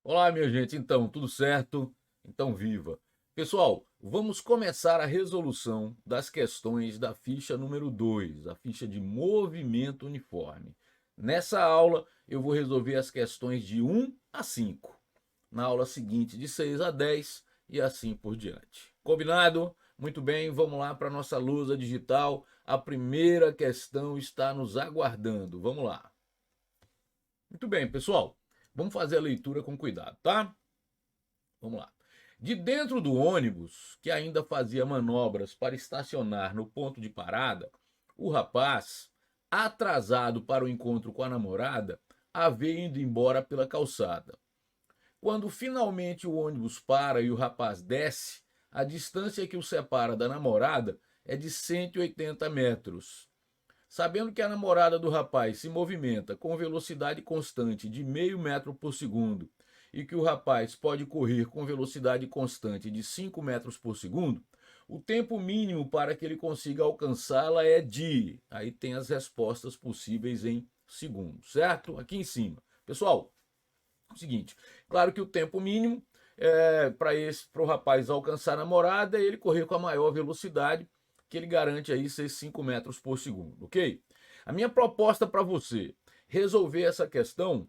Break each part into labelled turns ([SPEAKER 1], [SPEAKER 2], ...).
[SPEAKER 1] Olá, minha gente. Então, tudo certo? Então, viva. Pessoal, vamos começar a resolução das questões da ficha número 2, a ficha de movimento uniforme. Nessa aula, eu vou resolver as questões de 1 a 5. Na aula seguinte, de 6 a 10 e assim por diante. Combinado? Muito bem, vamos lá para a nossa lousa digital. A primeira questão está nos aguardando. Vamos lá. Muito bem, pessoal. Vamos fazer a leitura com cuidado, tá? Vamos lá. De dentro do ônibus, que ainda fazia manobras para estacionar no ponto de parada, o rapaz, atrasado para o encontro com a namorada, a vê indo embora pela calçada. Quando finalmente o ônibus para e o rapaz desce, a distância que o separa da namorada é de 180 metros. Sabendo que a namorada do rapaz se movimenta com velocidade constante de meio metro por segundo e que o rapaz pode correr com velocidade constante de 5 metros por segundo, o tempo mínimo para que ele consiga alcançá-la é de. Aí tem as respostas possíveis em segundos, certo? Aqui em cima. Pessoal, é o seguinte: claro que o tempo mínimo para o rapaz alcançar a namorada é ele correr com a maior velocidade, que ele garante aí ser 5 metros por segundo, ok? A minha proposta para você resolver essa questão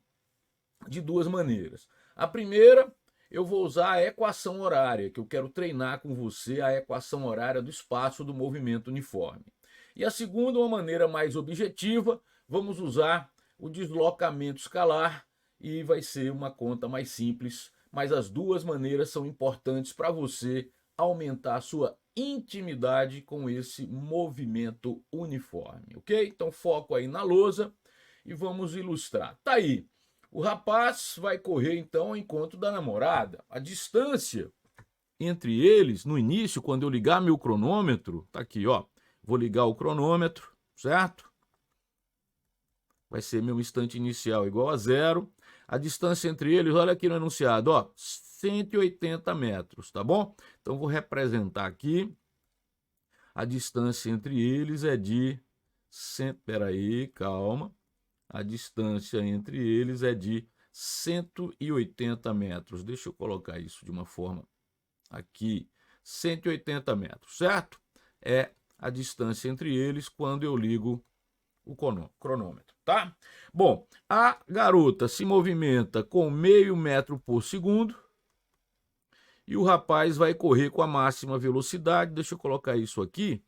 [SPEAKER 1] de duas maneiras. A primeira, eu vou usar a equação horária, que eu quero treinar com você a equação horária do espaço do movimento uniforme. E a segunda, uma maneira mais objetiva, vamos usar o deslocamento escalar e vai ser uma conta mais simples, mas as duas maneiras são importantes para você aumentar a sua intimidade com esse movimento uniforme, ok? Então foco aí na lousa e vamos ilustrar. Tá aí. O rapaz vai correr então ao encontro da namorada. A distância entre eles, no início, quando eu ligar meu cronômetro, tá aqui, ó. Vou ligar o cronômetro, certo? Vai ser meu instante inicial igual a zero. A distância entre eles, olha aqui no enunciado, ó, 180 metros, tá bom? Então vou representar aqui. A distância entre eles é de... Espera aí, calma. A distância entre eles é de 180 metros. Deixa eu colocar isso de uma forma aqui. 180 metros, certo? É a distância entre eles quando eu ligo o cronômetro, tá? Bom, a garota se movimenta com meio metro por segundo e o rapaz vai correr com a máxima velocidade. Deixa eu colocar isso aqui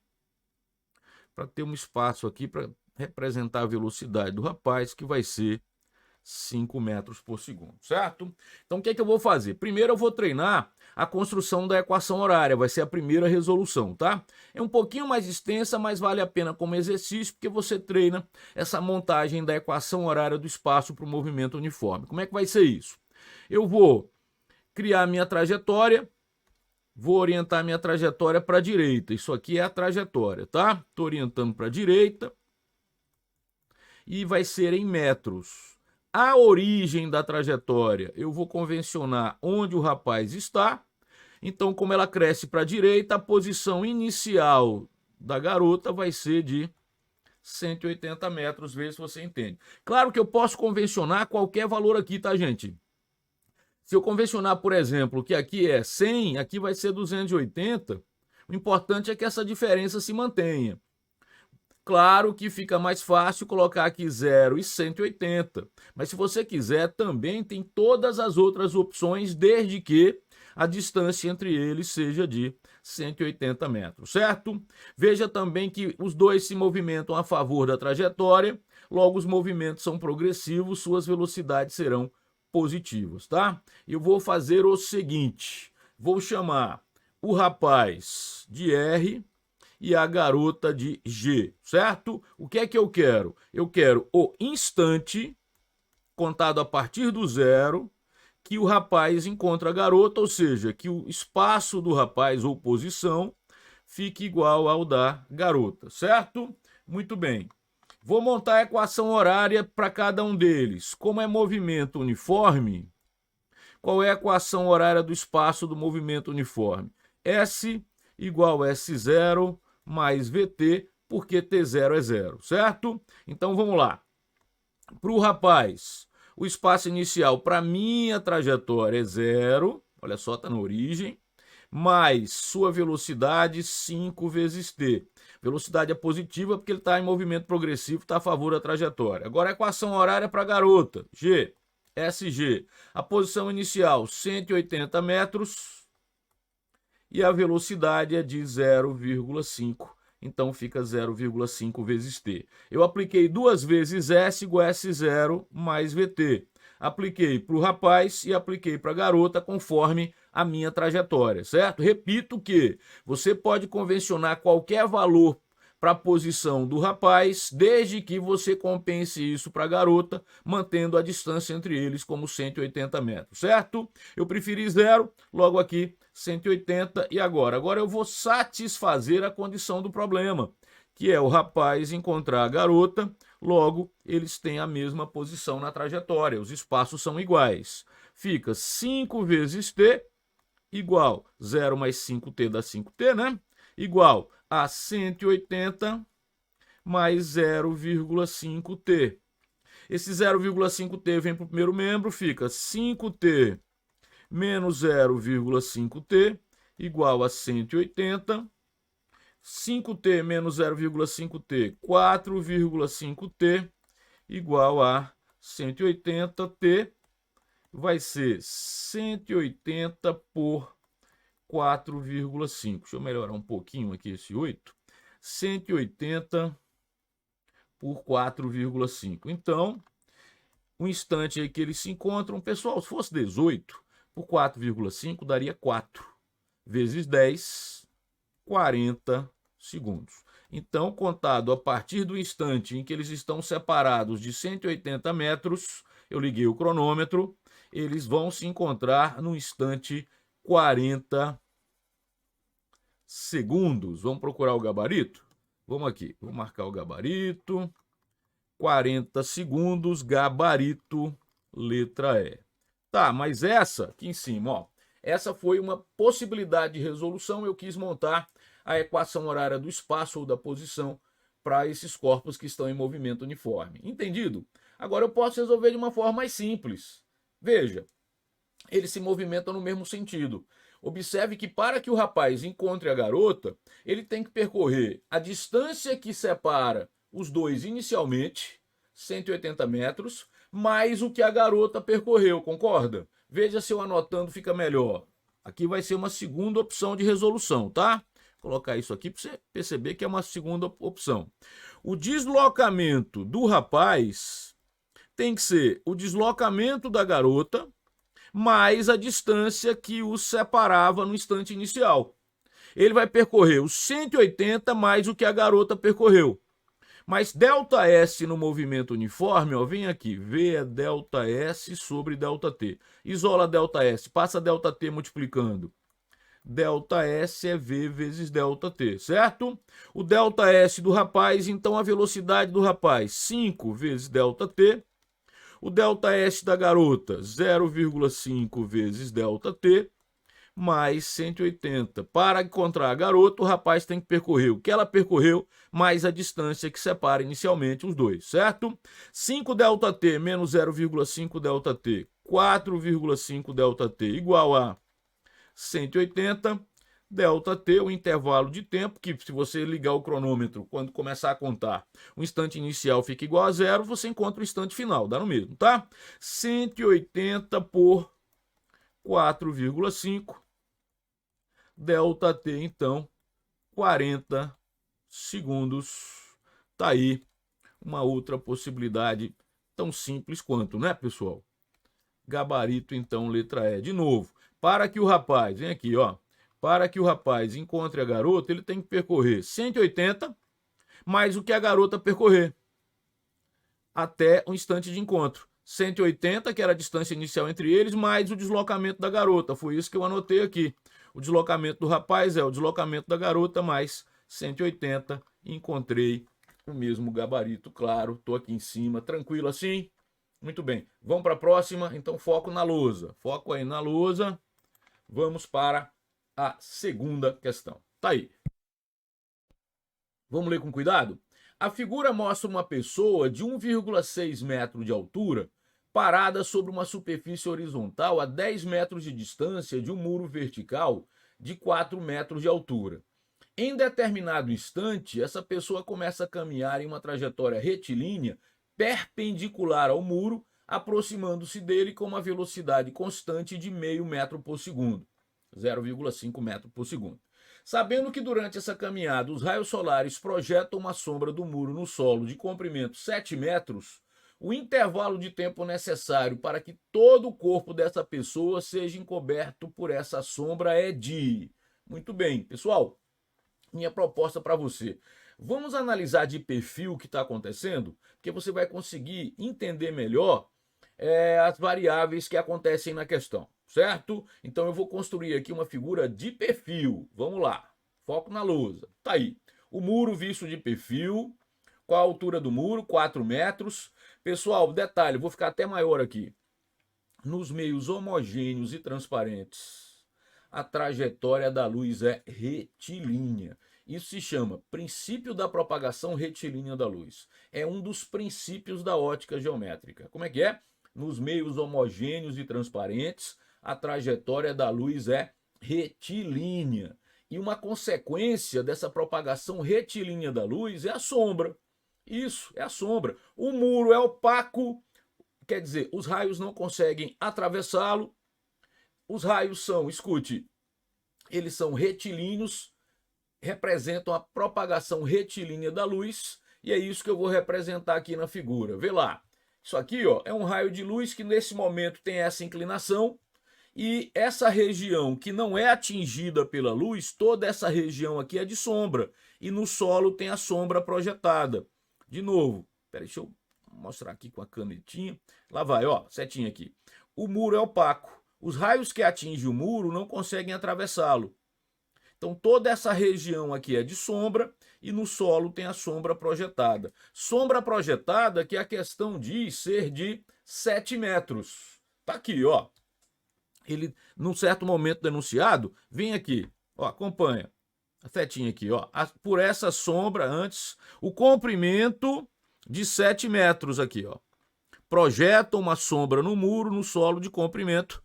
[SPEAKER 1] para ter um espaço aqui para representar a velocidade do rapaz, que vai ser 5 metros por segundo, certo? Então o que é que eu vou fazer? Primeiro eu vou treinar a construção da equação horária, vai ser a primeira resolução, tá? É um pouquinho mais extensa, mas vale a pena como exercício, porque você treina essa montagem da equação horária do espaço para o movimento uniforme. Como é que vai ser isso? Eu vou criar minha trajetória, vou orientar minha trajetória para a direita. Isso aqui é a trajetória, tá? Estou orientando para a direita e vai ser em metros. A origem da trajetória, eu vou convencionar onde o rapaz está. Então, como ela cresce para a direita, a posição inicial da garota vai ser de 180 metros, vê se você entende. Claro que eu posso convencionar qualquer valor aqui, tá, gente? Se eu convencionar, por exemplo, que aqui é 100, aqui vai ser 280, o importante é que essa diferença se mantenha. Claro que fica mais fácil colocar aqui 0 e 180, mas se você quiser também tem todas as outras opções, desde que a distância entre eles seja de 180 metros, certo? Veja também que os dois se movimentam a favor da trajetória, logo os movimentos são progressivos, suas velocidades serão positivas, tá? Eu vou fazer o seguinte, vou chamar o rapaz de R e a garota de G, certo? O que é que eu quero? Eu quero o instante, contado a partir do zero, que o rapaz encontra a garota, ou seja, que o espaço do rapaz ou posição fique igual ao da garota, certo? Muito bem. Vou montar a equação horária para cada um deles. Como é movimento uniforme, qual é a equação horária do espaço do movimento uniforme? S igual a S0 mais VT, porque T0 é zero, certo? Então vamos lá. Para o rapaz, O espaço inicial para minha trajetória é 0, olha só, está na origem, mais sua velocidade 5 vezes t. Velocidade é positiva porque ele está em movimento progressivo, está a favor da trajetória. Agora a equação horária para a garota, G, SG. A posição inicial, 180 metros, e a velocidade é de 0,5. Então fica 0,5 vezes t. Eu apliquei 2 vezes S igual a S0 mais VT. Apliquei para o rapaz e apliquei para a garota conforme a minha trajetória, certo? Repito que você pode convencionar qualquer valor para a posição do rapaz, desde que você compense isso para a garota, mantendo a distância entre eles como 180 metros, certo? Eu preferi 0, logo aqui 180, e agora eu vou satisfazer a condição do problema, que é o rapaz encontrar a garota, logo eles têm a mesma posição na trajetória, os espaços são iguais. Fica 5 vezes t igual 0 mais 5t dá 5t, né? Igual a 180 mais 0,5t. Esse 0,5t vem para o primeiro membro, fica 5t menos 0,5t igual a 180. 5t menos 0,5t, 4,5t igual a 180t. Vai ser 180 por 4,5. Deixa eu melhorar um pouquinho aqui esse 8. 180 por 4,5. Então, o instante aí que eles se encontram, pessoal, se fosse 18 por 4,5, daria 4 vezes 10, 40 segundos. Então, contado a partir do instante em que eles estão separados de 180 metros, eu liguei o cronômetro, eles vão se encontrar no instante 40 segundos. Vamos procurar o gabarito? Vamos aqui, vou marcar o gabarito. 40 segundos, gabarito, letra E. Tá, mas essa aqui em cima, ó, essa foi uma possibilidade de resolução. Eu quis montar a equação horária do espaço ou da posição para esses corpos que estão em movimento uniforme. Entendido? Agora eu posso resolver de uma forma mais simples. Veja, eles se movimentam no mesmo sentido. Observe que para que o rapaz encontre a garota, ele tem que percorrer a distância que separa os dois inicialmente, 180 metros, mais o que a garota percorreu, concorda? Veja se eu anotando fica melhor. Aqui vai ser uma segunda opção de resolução, tá? Vou colocar isso aqui para você perceber que é uma segunda opção. O deslocamento do rapaz tem que ser o deslocamento da garota mais a distância que os separava no instante inicial. Ele vai percorrer os 180 mais o que a garota percorreu. Mas ΔS no movimento uniforme, ó, vem aqui, V é ΔS sobre ΔT. Isola ΔS, passa ΔT multiplicando. ΔS é V vezes ΔT, certo? O ΔS do rapaz, então a velocidade do rapaz, 5 vezes ΔT. O ΔS da garota, 0,5 vezes ΔT, mais 180. Para encontrar a garota, o rapaz tem que percorrer o que ela percorreu, mais a distância que separa inicialmente os dois, certo? 5 ΔT menos 0,5 ΔT, 4,5 ΔT igual a 180. ΔT, o intervalo de tempo, que se você ligar o cronômetro, quando começar a contar, o instante inicial fica igual a 0, você encontra o instante final, dá no mesmo, tá? 180 por 4,5. ΔT, então, 40 segundos. Tá aí uma outra possibilidade tão simples quanto, né, pessoal? Gabarito, então, letra E. De novo, para que o rapaz, vem aqui, ó, para que o rapaz encontre a garota, ele tem que percorrer 180 mais o que a garota percorrer até o instante de encontro. 180, que era a distância inicial entre eles, mais o deslocamento da garota. Foi isso que eu anotei aqui. O deslocamento do rapaz é o deslocamento da garota mais 180. Encontrei o mesmo gabarito, claro. Estou aqui em cima, tranquilo assim? Muito bem. Vamos para a próxima. Então, foco na lousa. Foco aí na lousa. Vamos para a segunda questão. Tá aí. Vamos ler com cuidado? A figura mostra uma pessoa de 1,6 metro de altura parada sobre uma superfície horizontal a 10 metros de distância de um muro vertical de 4 metros de altura. Em determinado instante, essa pessoa começa a caminhar em uma trajetória retilínea perpendicular ao muro, aproximando-se dele com uma velocidade constante de meio metro por segundo, 0,5 metro por segundo. Sabendo que durante essa caminhada os raios solares projetam uma sombra do muro no solo de comprimento 7 metros, o intervalo de tempo necessário para que todo o corpo dessa pessoa seja encoberto por essa sombra é de... Muito bem, pessoal, minha proposta para você. Vamos analisar de perfil o que está acontecendo, porque você vai conseguir entender melhor as variáveis que acontecem na questão, certo? Então eu vou construir aqui uma figura de perfil. Vamos lá, foco na lousa. Tá aí, o muro visto de perfil. Qual a altura do muro? 4 metros. Pessoal, detalhe, vou ficar até maior aqui. Nos meios homogêneos e transparentes, a trajetória da luz é retilínea. Isso se chama princípio da propagação retilínea da luz. É um dos princípios da ótica geométrica. Como é que é? Nos meios homogêneos e transparentes, a trajetória da luz é retilínea. E uma consequência dessa propagação retilínea da luz é a sombra. Isso, é a sombra. O muro é opaco, quer dizer, os raios não conseguem atravessá-lo. Os raios são, escute, eles são retilíneos, representam a propagação retilínea da luz, e é isso que eu vou representar aqui na figura. Vê lá, isso aqui ó, é um raio de luz que nesse momento tem essa inclinação, e essa região que não é atingida pela luz, toda essa região aqui é de sombra, e no solo tem a sombra projetada. De novo, peraí, deixa eu mostrar aqui com a canetinha. Lá vai, ó, setinha aqui. O muro é opaco. Os raios que atingem o muro não conseguem atravessá-lo. Então toda essa região aqui é de sombra e no solo tem a sombra projetada. Sombra projetada que a questão diz ser de 7 metros. Tá aqui, ó. Ele, num certo momento do enunciado, vem aqui, ó, acompanha. A setinha aqui, ó. Por essa sombra antes, o comprimento de 7 metros aqui, ó. Projetam uma sombra no muro, no solo de comprimento.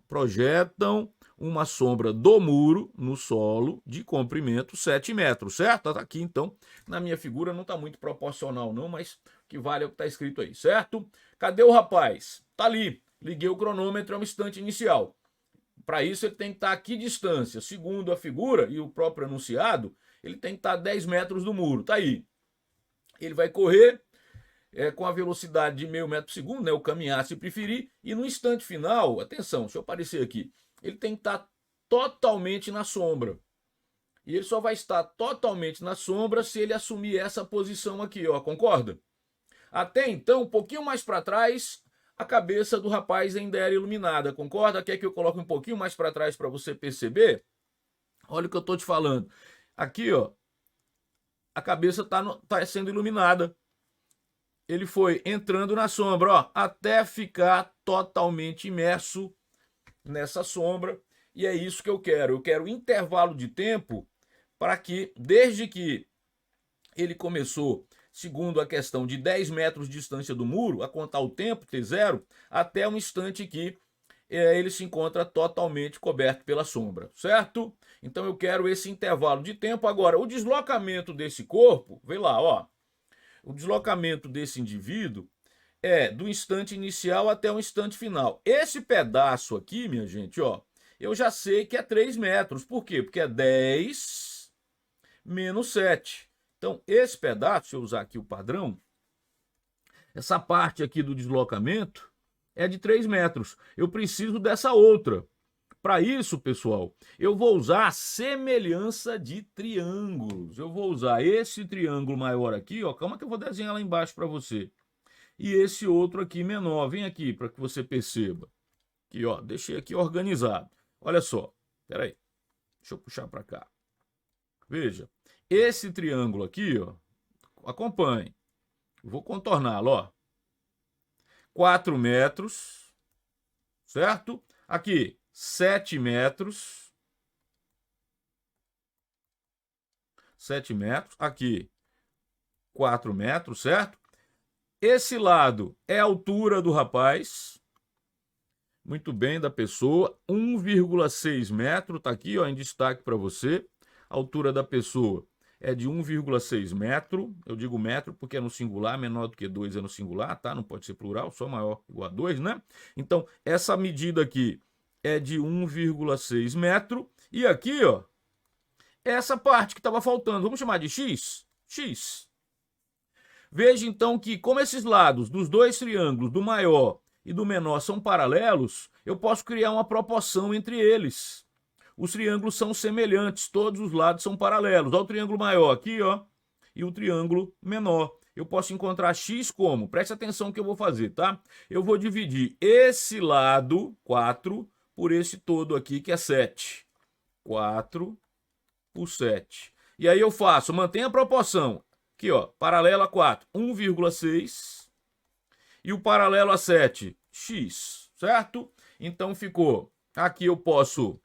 [SPEAKER 1] Projetam uma sombra do muro no solo de comprimento 7 metros, certo? Tá aqui, então, na minha figura, não está muito proporcional não, mas o que vale é o que está escrito aí, certo? Cadê o rapaz? Tá ali, liguei o cronômetro, é um instante inicial. Para isso ele tem que estar a que distância? Segundo a figura e o próprio enunciado, ele tem que estar a 10 metros do muro, tá aí. Ele vai correr com a velocidade de meio metro por segundo, né, o caminhar se preferir, e no instante final, atenção, deixa eu aparecer aqui, ele tem que estar totalmente na sombra. E ele só vai estar totalmente na sombra se ele assumir essa posição aqui, ó, concorda? Até então, um pouquinho mais para trás, a cabeça do rapaz ainda era iluminada, concorda? Quer que eu coloque um pouquinho mais para trás para você perceber? Olha o que eu estou te falando. Aqui, ó, a cabeça está sendo iluminada. Ele foi entrando na sombra, ó, até ficar totalmente imerso nessa sombra. E é isso que eu quero. Eu quero intervalo de tempo para que, desde que ele começou, segundo a questão de 10 metros de distância do muro, a contar o tempo, T0, até um instante que ele se encontra totalmente coberto pela sombra, certo? Então eu quero esse intervalo de tempo. Agora, o deslocamento desse corpo, vê lá, ó. O deslocamento desse indivíduo é do instante inicial até o instante final. Esse pedaço aqui, minha gente, ó, eu já sei que é 3 metros. Por quê? Porque é 10 menos 7. Então, esse pedaço, deixa eu usar aqui o padrão, essa parte aqui do deslocamento é de 3 metros. Eu preciso dessa outra. Para isso, pessoal, eu vou usar a semelhança de triângulos. Eu vou usar esse triângulo maior aqui, ó, calma que eu vou desenhar lá embaixo para você. E esse outro aqui menor, vem aqui para que você perceba. Aqui, ó, deixei aqui organizado. Olha só, peraí, deixa eu puxar para cá. Veja, esse triângulo aqui, ó, acompanhe. Vou contorná-lo, ó. 4 metros, certo? Aqui, 7 metros. 7 metros. Aqui, 4 metros, certo? Esse lado é a altura do rapaz. Muito bem, da pessoa. 1,6 metro, tá aqui, ó, em destaque para você. A altura da pessoa é de 1,6 metro. Eu digo metro porque é no singular, menor do que 2 é no singular, tá? Não pode ser plural, só maior igual a 2, né? Então, essa medida aqui é de 1,6 metro. E aqui, ó, essa parte que estava faltando, vamos chamar de x? X. Veja então que, como esses lados dos dois triângulos, do maior e do menor, são paralelos, eu posso criar uma proporção entre eles. Os triângulos são semelhantes, todos os lados são paralelos. Olha o triângulo maior aqui, ó, e o triângulo menor. Eu posso encontrar x como? Preste atenção no que eu vou fazer, tá? Eu vou dividir esse lado, 4, por esse todo aqui, que é 7. 4 por 7. E aí eu faço, mantenha a proporção. Aqui, ó, paralelo a 4, 1,6. E o paralelo a 7, x, certo? Então ficou, aqui eu posso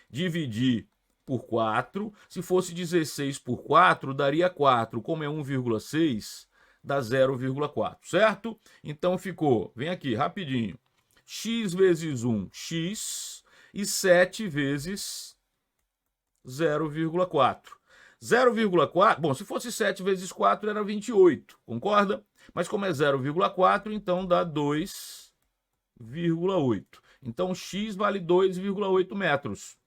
[SPEAKER 1] dividir por 4. Se fosse 16 por 4, daria 4. Como é 1,6, dá 0,4, certo? Então ficou, vem aqui, rapidinho. X vezes 1, x. E 7 vezes 0,4. 0,4, bom, se fosse 7 vezes 4 era 28, concorda? Mas como é 0,4, então dá 2,8. Então x vale 2,8 metros.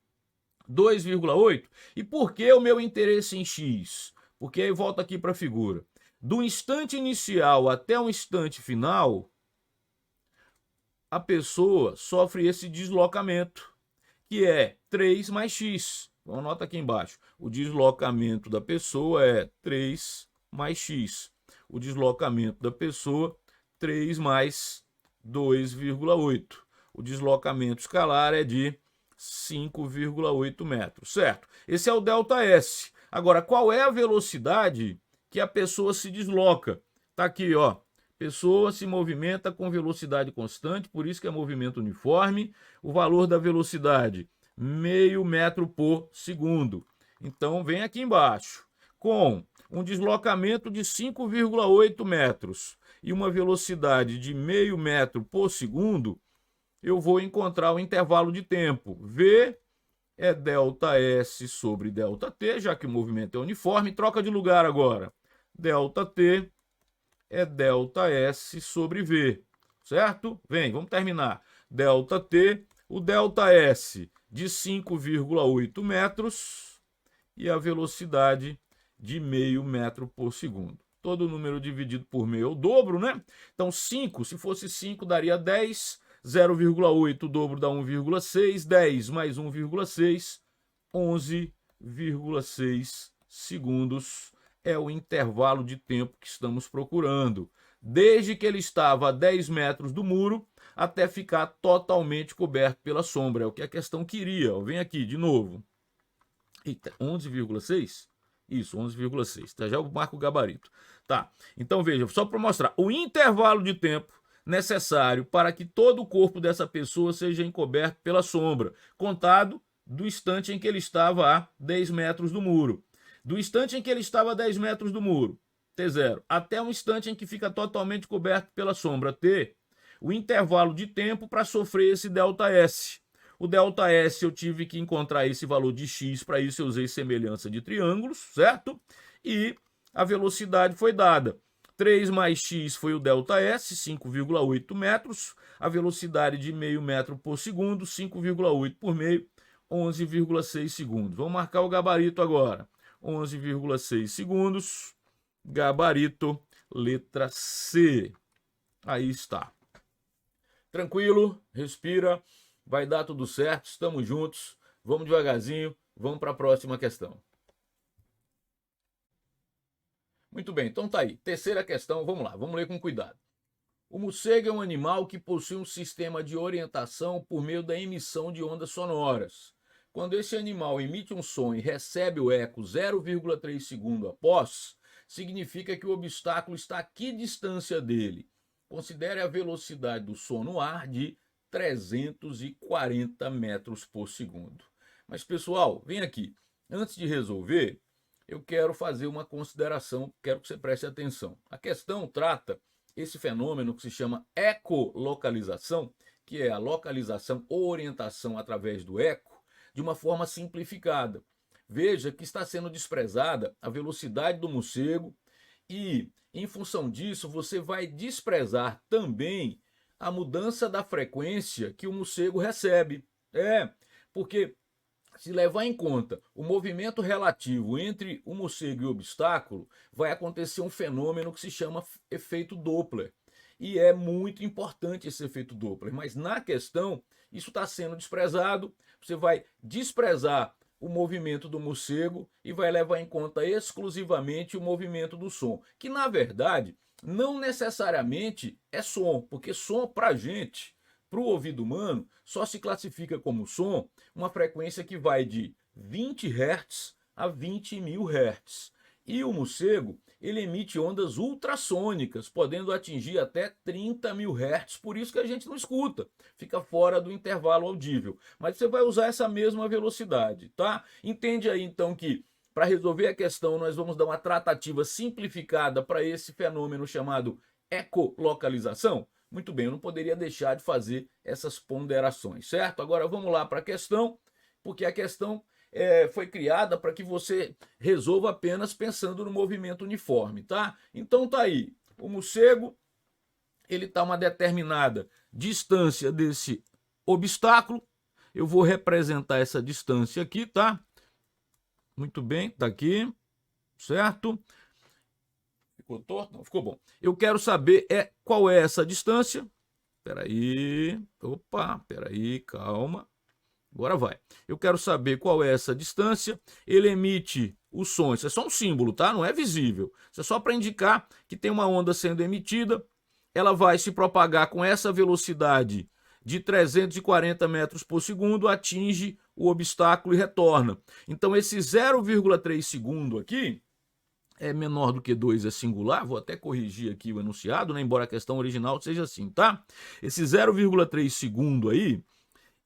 [SPEAKER 1] 2,8. E por que o meu interesse em x? Porque aí volta aqui para a figura. Do instante inicial até o instante final, a pessoa sofre esse deslocamento, que é 3 mais x. Então, anota aqui embaixo. O deslocamento da pessoa é 3 mais x. O deslocamento da pessoa, 3 mais 2,8. O deslocamento escalar é de 5,8 metros, certo? Esse é o ΔS. Agora, qual é a velocidade que a pessoa se desloca? Tá aqui, ó. Pessoa se movimenta com velocidade constante, por isso que é movimento uniforme. O valor da velocidade, meio metro por segundo. Então, vem aqui embaixo. Com um deslocamento de 5,8 metros e uma velocidade de meio metro por segundo, eu vou encontrar o intervalo de tempo. V é ΔS sobre ΔT, já que o movimento é uniforme. Troca de lugar agora. ΔT é ΔS sobre V, certo? Vem, vamos terminar. ΔT, o ΔS de 5,8 metros e a velocidade de meio metro por segundo. Todo número dividido por meio é o dobro, né? Então 5, se fosse 5 daria 10, 0,8 o dobro dá 1,6, 10 mais 1,6, 11,6 segundos é o intervalo de tempo que estamos procurando, desde que ele estava a 10 metros do muro até ficar totalmente coberto pela sombra. É o que a questão queria. Vem aqui de novo. Eita, 11,6? Isso, 11,6. Tá, já eu marco o gabarito. Tá, então veja, só para mostrar o intervalo de tempo necessário para que todo o corpo dessa pessoa seja encoberto pela sombra, contado do instante em que ele estava a 10 metros do muro. Do instante em que ele estava a 10 metros do muro, T0, até o instante em que fica totalmente coberto pela sombra, T, o intervalo de tempo para sofrer esse ΔS. O ΔS eu tive que encontrar esse valor de x, para isso eu usei semelhança de triângulos, certo? E a velocidade foi dada. 3 mais x foi o ΔS, 5,8 metros. A velocidade de meio metro por segundo, 5,8 por meio, 11,6 segundos. Vamos marcar o gabarito agora. 11,6 segundos. Gabarito, letra C. Aí está. Tranquilo, respira, vai dar tudo certo, estamos juntos. Vamos devagarzinho, vamos para a próxima questão. Muito bem, então tá aí. Terceira questão, vamos lá, vamos ler com cuidado. O morcego é um animal que possui um sistema de orientação por meio da emissão de ondas sonoras. Quando esse animal emite um som e recebe o eco 0,3 segundo após, significa que o obstáculo está a que distância dele? Considere a velocidade do som no ar de 340 metros por segundo. Mas, pessoal, vem aqui. Antes de resolver, eu quero fazer uma consideração, quero que você preste atenção. A questão trata esse fenômeno que se chama ecolocalização, que é a localização ou orientação através do eco, de uma forma simplificada. Veja que está sendo desprezada a velocidade do morcego e, em função disso, você vai desprezar também a mudança da frequência que o morcego recebe. Porque se levar em conta o movimento relativo entre o morcego e o obstáculo, vai acontecer um fenômeno que se chama efeito Doppler. E é muito importante esse efeito Doppler, mas na questão, isso está sendo desprezado. Você vai desprezar o movimento do morcego e vai levar em conta exclusivamente o movimento do som, que na verdade não necessariamente é som, porque som para a gente, para o ouvido humano, só se classifica como som uma frequência que vai de 20 Hz a 20.000 Hz. E o morcego, ele emite ondas ultrassônicas, podendo atingir até 30.000 Hz, por isso que a gente não escuta, fica fora do intervalo audível. Mas você vai usar essa mesma velocidade, tá? Entende aí então que para resolver a questão nós vamos dar uma tratativa simplificada para esse fenômeno chamado ecolocalização? Muito bem, eu não poderia deixar de fazer essas ponderações, certo? Agora vamos lá para a questão, porque a questão foi criada para que você resolva apenas pensando no movimento uniforme, tá? Então tá aí, o morcego, ele está a uma determinada distância desse obstáculo. Eu vou representar essa distância aqui, tá? Muito bem, tá aqui, certo? Ficou torto? Não, ficou bom. Eu quero saber qual é essa distância. Peraí, opa, peraí, calma. Agora vai. Eu quero saber qual é essa distância. Ele emite o som. Isso é só um símbolo, tá? Não é visível. Isso é só para indicar que tem uma onda sendo emitida. Ela vai se propagar com essa velocidade de 340 metros por segundo, atinge o obstáculo e retorna. Então, esse 0,3 segundo aqui é menor do que 2, é singular. Vou até corrigir aqui o enunciado, né? Embora a questão original seja assim, tá? Esse 0,3 segundo aí,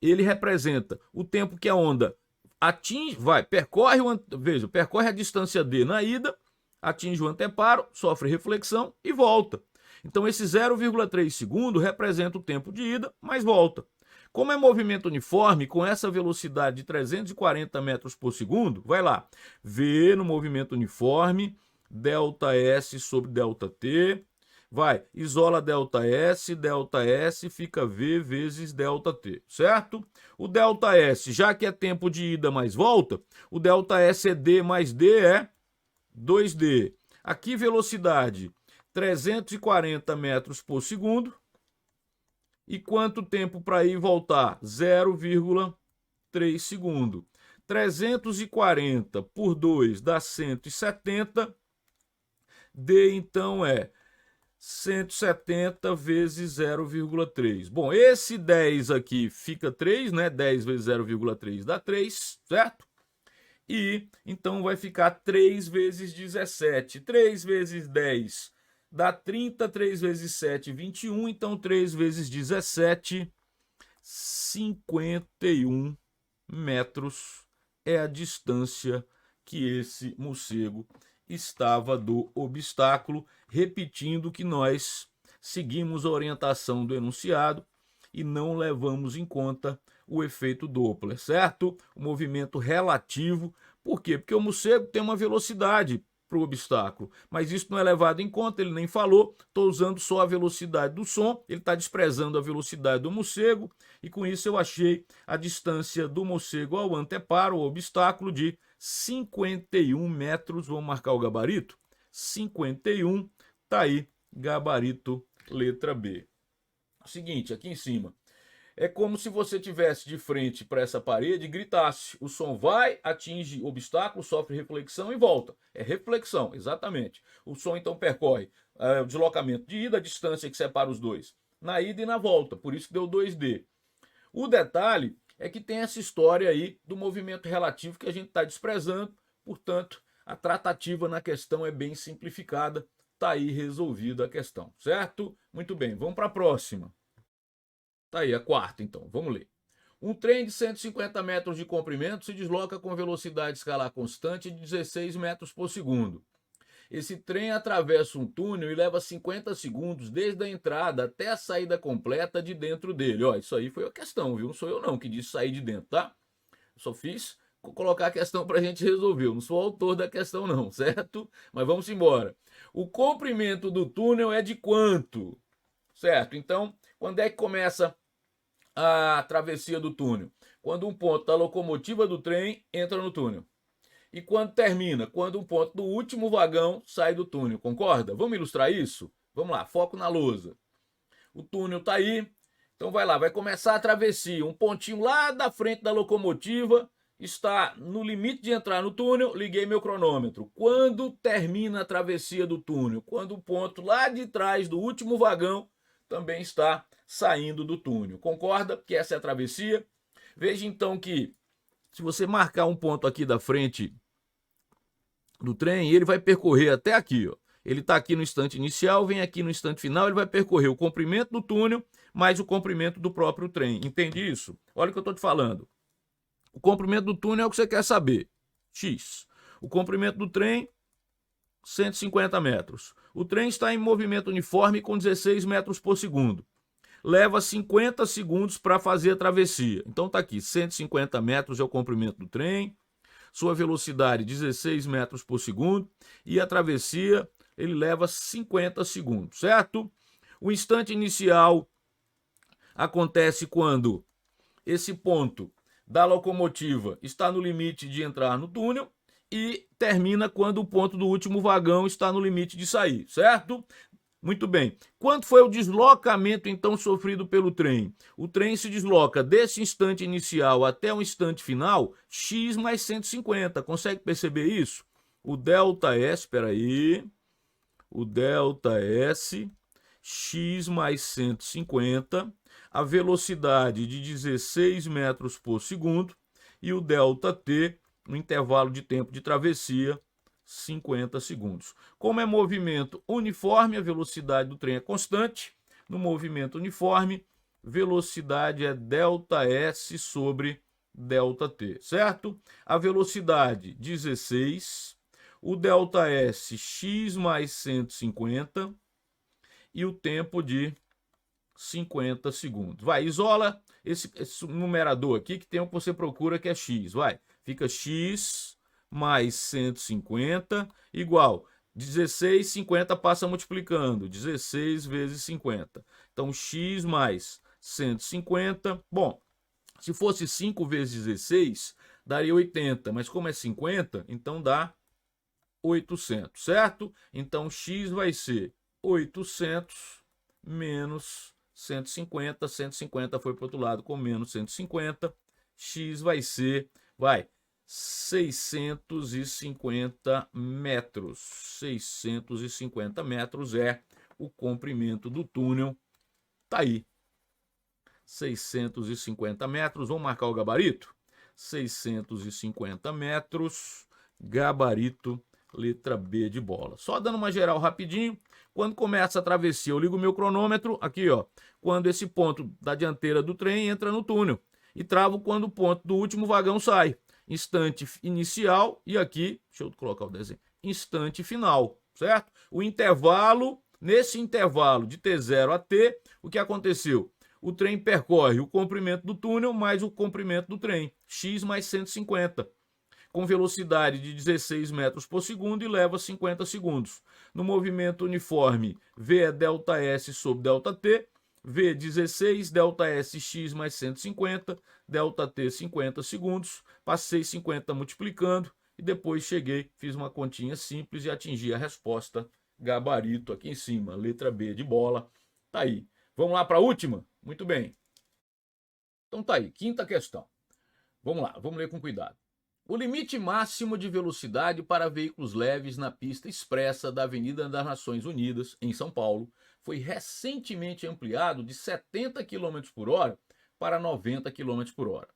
[SPEAKER 1] ele representa o tempo que a onda atinge, percorre a distância d na ida, atinge o anteparo, sofre reflexão e volta. Então esse 0,3 segundo representa o tempo de ida, mais volta. Como é movimento uniforme, com essa velocidade de 340 metros por segundo, vai lá, V no movimento uniforme, ΔS sobre ΔT, vai, isola ΔS fica V vezes ΔT, certo? O ΔS, já que é tempo de ida mais volta, o ΔS é D mais D é 2D. Aqui velocidade 340 metros por segundo. E quanto tempo para ir e voltar? 0,3 segundo. 340 por 2 dá 170. D então é 170 vezes 0,3. Bom, esse 10 aqui fica 3, né? 10 vezes 0,3 dá 3, certo? E então vai ficar 3 vezes 17. 3 vezes 10 dá 30, 3 vezes 7, 21. Então 3 vezes 17, 51 metros é a distância que esse morcego estava do obstáculo, repetindo que nós seguimos a orientação do enunciado e não levamos em conta o efeito Doppler, certo? O movimento relativo. Por quê? Porque o morcego tem uma velocidade para o obstáculo, mas isso não é levado em conta, ele nem falou, estou usando só a velocidade do som, ele está desprezando a velocidade do morcego, e com isso eu achei a distância do morcego ao anteparo, o obstáculo, de 51 metros, vamos marcar o gabarito? 51, tá aí, gabarito letra B. Seguinte, aqui em cima, é como se você tivesse de frente para essa parede e gritasse. O som vai, atinge o obstáculo, sofre reflexão e volta. É reflexão, exatamente. O som então percorre o deslocamento de ida, a distância que separa os dois, na ida e na volta, por isso que deu 2D. O detalhe é que tem essa história aí do movimento relativo que a gente está desprezando, portanto, a tratativa na questão é bem simplificada, está aí resolvida a questão, certo? Muito bem, vamos para a próxima. Tá aí a quarta, então. Vamos ler. Um trem de 150 metros de comprimento se desloca com velocidade escalar constante de 16 metros por segundo. Esse trem atravessa um túnel e leva 50 segundos desde a entrada até a saída completa de dentro dele. Ó, isso aí foi a questão, viu? Não sou eu não que disse sair de dentro, tá? Eu só fiz colocar a questão para a gente resolver. Eu não sou o autor da questão não, certo? Mas vamos embora. O comprimento do túnel é de quanto? Certo? Então, quando é que começa a travessia do túnel? Quando um ponto da locomotiva do trem entra no túnel. E quando termina? Quando um ponto do último vagão sai do túnel, concorda? Vamos ilustrar isso? Vamos lá, foco na lousa. O túnel está aí, então vai lá, vai começar a travessia. Um pontinho lá da frente da locomotiva está no limite de entrar no túnel, liguei meu cronômetro. Quando termina a travessia do túnel? Quando o ponto lá de trás do último vagão também está saindo do túnel. Concorda que essa é a travessia? Veja então que se você marcar um ponto aqui da frente do trem, ele vai percorrer até aqui, ó. Ele está aqui no instante inicial, vem aqui no instante final, ele vai percorrer o comprimento do túnel mais o comprimento do próprio trem. Entende isso? Olha o que eu estou te falando. O comprimento do túnel é o que você quer saber. X. O comprimento do trem, 150 metros. O trem está em movimento uniforme com 16 metros por segundo. Leva 50 segundos para fazer a travessia. Então está aqui, 150 metros é o comprimento do trem. Sua velocidade 16 metros por segundo e a travessia ele leva 50 segundos, certo? O instante inicial acontece quando esse ponto da locomotiva está no limite de entrar no túnel e termina quando o ponto do último vagão está no limite de sair, certo? Muito bem. Quanto foi o deslocamento, então, sofrido pelo trem? O trem se desloca desse instante inicial até o instante final, x mais 150. Consegue perceber isso? O ΔS, espera aí. O ΔS, x mais 150. A velocidade de 16 metros por segundo. E o ΔT, no intervalo de tempo de travessia, 50 segundos. Como é movimento uniforme, a velocidade do trem é constante. No movimento uniforme, velocidade é ΔS sobre ΔT, certo? A velocidade 16, o ΔS x mais 150 e o tempo de 50 segundos. Vai, isola esse numerador aqui que tem o que você procura que é x, vai. Fica x mais 150 igual 16, 50 passa multiplicando, 16 vezes 50. Então, x mais 150, bom, se fosse 5 vezes 16, daria 80, mas como é 50, então dá 800, certo? Então, x vai ser 800 menos 150, 150 foi para o outro lado com menos 150, x vai ser, 650 metros. 650 metros é o comprimento do túnel. Tá aí. 650 metros. Vamos marcar o gabarito? 650 metros. Gabarito, letra B de bola. Só dando uma geral rapidinho. Quando começa a travessia, eu ligo o meu cronômetro. Aqui, ó. Quando esse ponto da dianteira do trem entra no túnel. E travo quando o ponto do último vagão sai. Instante inicial e aqui, deixa eu colocar o desenho, instante final, certo? O intervalo, nesse intervalo de T0 a T, o que aconteceu? O trem percorre o comprimento do túnel mais o comprimento do trem, x mais 150, com velocidade de 16 metros por segundo e leva 50 segundos. No movimento uniforme, V é ΔS sobre ΔT, V 16, ΔS x mais 150, ΔT 50 segundos, passei 50 multiplicando e depois cheguei, fiz uma continha simples e atingi a resposta gabarito aqui em cima, letra B de bola, tá aí. Vamos lá para a última? Muito bem. Então tá aí, quinta questão. Vamos lá, vamos ler com cuidado. O limite máximo de velocidade para veículos leves na pista expressa da Avenida das Nações Unidas, em São Paulo, foi recentemente ampliado de 70 km por hora para 90 km por hora.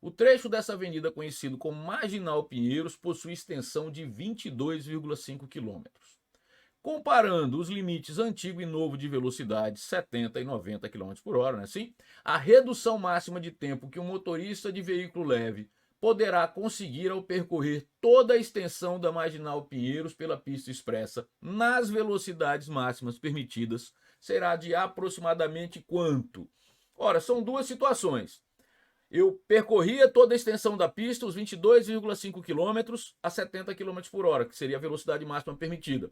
[SPEAKER 1] O trecho dessa avenida, conhecido como Marginal Pinheiros, possui extensão de 22,5 km. Comparando os limites antigo e novo de velocidade 70 e 90 km por hora, né, assim, a redução máxima de tempo que um motorista de veículo leve poderá conseguir ao percorrer toda a extensão da Marginal Pinheiros pela pista expressa nas velocidades máximas permitidas será de aproximadamente quanto? Ora, são duas situações. Eu percorria toda a extensão da pista, os 22,5 km a 70 km por hora, que seria a velocidade máxima permitida.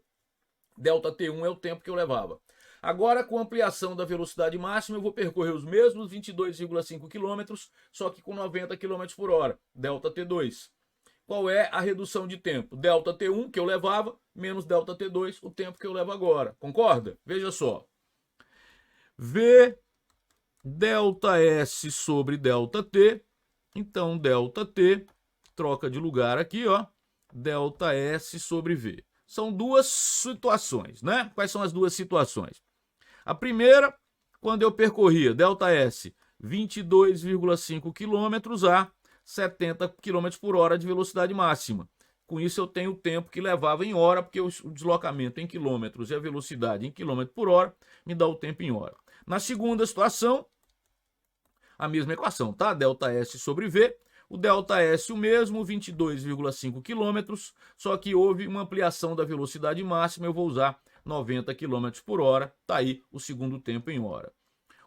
[SPEAKER 1] Delta T1 é o tempo que eu levava. Agora, com ampliação da velocidade máxima, eu vou percorrer os mesmos 22,5 km, só que com 90 km por hora. Delta T2. Qual é a redução de tempo? Delta T1, que eu levava, menos delta T2, o tempo que eu levo agora. Concorda? Veja só. V delta S sobre delta T. Então, delta T, troca de lugar aqui, ó. Delta S sobre V. São duas situações, né? Quais são as duas situações? A primeira, quando eu percorria delta S 22,5 km a 70 km por hora de velocidade máxima. Com isso eu tenho o tempo que levava em hora, porque o deslocamento em quilômetros e a velocidade em quilômetro por hora me dá o tempo em hora. Na segunda situação, a mesma equação, tá? Delta S sobre V. O delta S o mesmo, 22,5 km, só que houve uma ampliação da velocidade máxima, eu vou usar 90 km por hora, tá aí o segundo tempo em hora.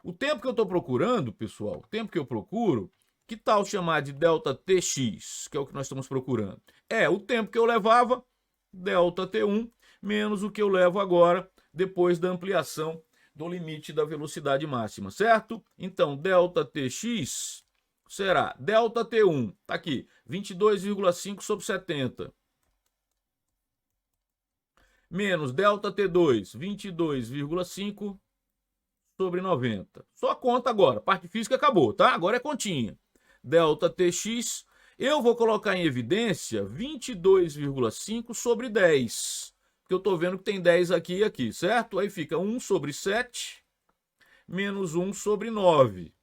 [SPEAKER 1] O tempo que eu estou procurando, pessoal, o tempo que eu procuro, que tal chamar de delta Tx, que é o que nós estamos procurando? É o tempo que eu levava, delta T1, menos o que eu levo agora, depois da ampliação do limite da velocidade máxima, certo? Então, delta Tx será delta T1, tá aqui, 22,5 sobre 70, menos delta T2, 22,5 sobre 90. Só conta agora, parte física acabou, tá? Agora é continha. Delta Tx, eu vou colocar em evidência 22,5 sobre 10, porque eu estou vendo que tem 10 aqui e aqui, certo? Aí fica 1 sobre 7, menos 1 sobre 9.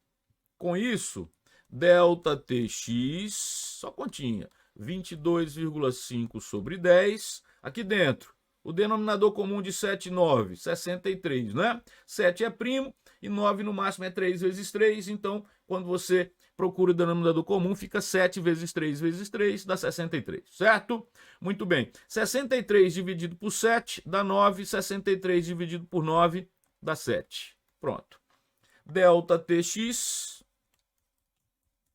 [SPEAKER 1] Com isso, delta Tx, só continha, 22,5 sobre 10. Aqui dentro, o denominador comum de 7 e 9, 63, né? 7 é primo e 9 no máximo é 3 vezes 3. Então, quando você procura o denominador comum, fica 7 vezes 3 vezes 3, dá 63, certo? Muito bem. 63 dividido por 7 dá 9, 63 dividido por 9 dá 7. Pronto. Delta Tx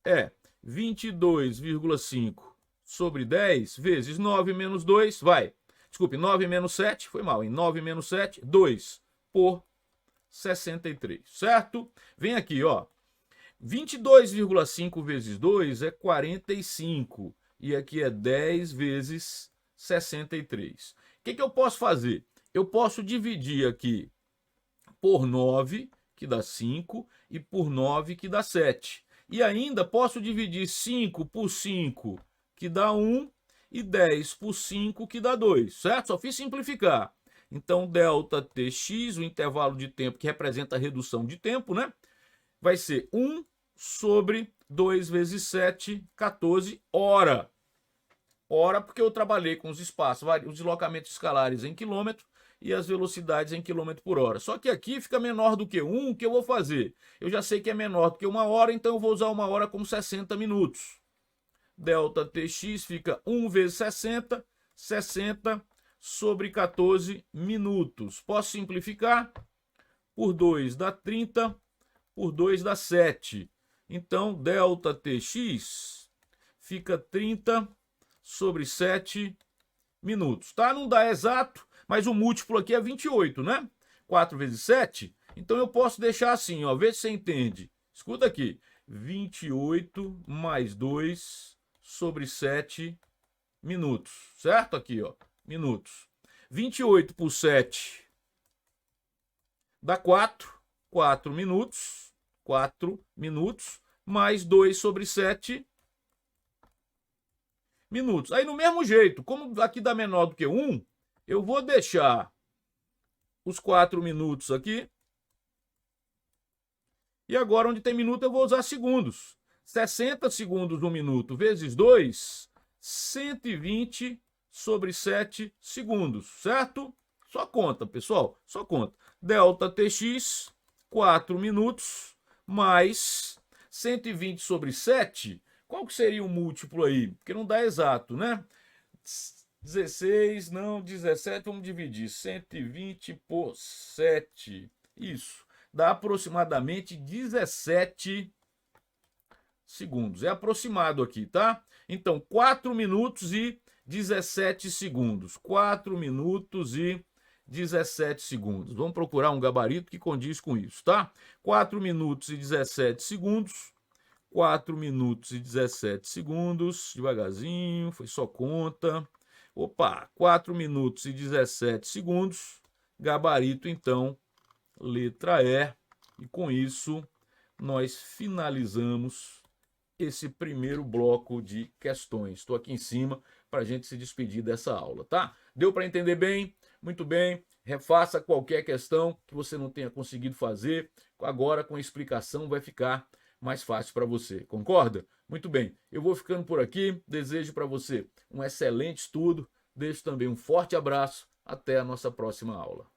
[SPEAKER 1] é 22,5 sobre 10 vezes 9 menos 2, vai. Desculpe, 9 menos 7, foi mal, em 9 menos 7, 2 por 63, certo? Vem aqui, ó. 22,5 vezes 2 é 45. E aqui é 10 vezes 63. O que eu posso fazer? Eu posso dividir aqui por 9, que dá 5, e por 9, que dá 7. E ainda posso dividir 5 por 5, que dá 1, e 10 por 5, que dá 2, certo? Só fiz simplificar. Então, delta Tx, o intervalo de tempo que representa a redução de tempo, né? Vai ser 1 sobre 2 vezes 7, 14 hora. Hora porque eu trabalhei com os espaços, os deslocamentos escalares em quilômetro e as velocidades em quilômetro por hora. Só que aqui fica menor do que 1, o que eu vou fazer? Eu já sei que é menor do que 1 hora, então eu vou usar 1 hora como 60 minutos. Delta Tx fica 1 vezes 60, 60 sobre 14 minutos. Posso simplificar? Por 2 dá 30, por 2 dá 7. Então, delta Tx fica 30 sobre 7 minutos. Tá? Não dá exato, mas o múltiplo aqui é 28, né? 4 vezes 7. Então, eu posso deixar assim, ó. Vê se você entende. Escuta aqui. 28 mais 2 sobre 7 minutos. Certo? Aqui, ó. Minutos. 28 por 7 dá 4. 4 minutos. 4 minutos, mais 2 sobre 7 minutos. Aí, no mesmo jeito, como aqui dá menor do que 1, eu vou deixar os 4 minutos aqui. E agora, onde tem minuto, eu vou usar segundos. 60 segundos no minuto vezes 2, 120 sobre 7 segundos, certo? Só conta, pessoal, só conta. Delta Tx, 4 minutos, mais 120 sobre 7. Qual que seria o múltiplo aí? Porque não dá exato, né? 16, não, 17, vamos dividir. 120 por 7. Isso. Dá aproximadamente 17 segundos. É aproximado aqui, tá? Então, 4 minutos e 17 segundos. 4 minutos e 17 segundos. Vamos procurar um gabarito que condiz com isso, tá? 4 minutos e 17 segundos. 4 minutos e 17 segundos. Devagarzinho, foi só conta. Opa, 4 minutos e 17 segundos. Gabarito, então, letra E. E com isso, nós finalizamos esse primeiro bloco de questões. Estou aqui em cima para a gente se despedir dessa aula, tá? Deu para entender bem? Muito bem. Refaça qualquer questão que você não tenha conseguido fazer. Agora, com a explicação, vai ficar mais fácil para você. Concorda? Muito bem. Eu vou ficando por aqui. Desejo para você um excelente estudo. Deixo também um forte abraço. Até a nossa próxima aula.